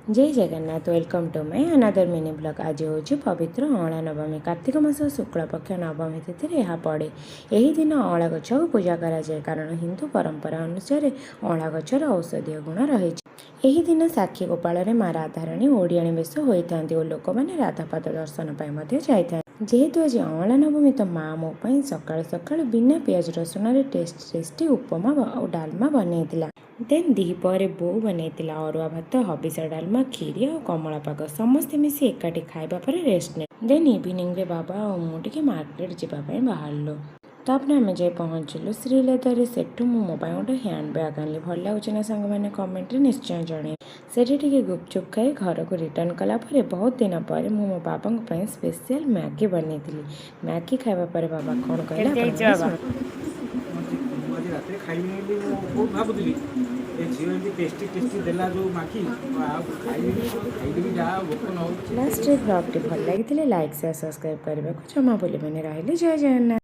जय Jagannath welcome to my another mini blog. आज हूँ पवित्र अँला नवमी कार्तिक मास शुक्ल पक्ष नवमी तिथि यह पड़े। यही दिन अँला गछ को पूजा कराए कारण हिंदू परंपरा अनुसार अँला गछर औषधीय गुण रही। यही दिन साक्षी गोपाल माँ राधाराणी ओडियाणी बेश होता और लोक मैंने राधापाद दर्शन पर जाता। जेहेतु आज अँला नवमी तो माँ मो सकाल सकाल बिना पियाज रसुण टेस्टी उपमा और डालमा बनईला। देन दीपहर बो बनईला अरुआ भात हबिसा डालमा खीरी और कमला पाग समस्ते मिसी एकाठी खाइबा पर रेस्ट ने। देन इवनिंग रे बाबा और मुझे मार्केट जावाई बाहर तापर आम जाए पहुँचलु श्री लेदर सेठू मो गोटे हैंड बैग आनी भल लगुच ना सांग मैंने कमेंट निश्चय जन से गुपचुप खाई घर को रिटर्न कलापर बहुत दिन पर मो बाबा स्पेशल मैगी बनई मैगी खाइबा पर बाबा कौन कहला लास्ट ब्लॉग भल लगी लाइक शेयर सब्सक्राइब करने को क्षमा बोली मैंने रही। जय जगन्नाथ।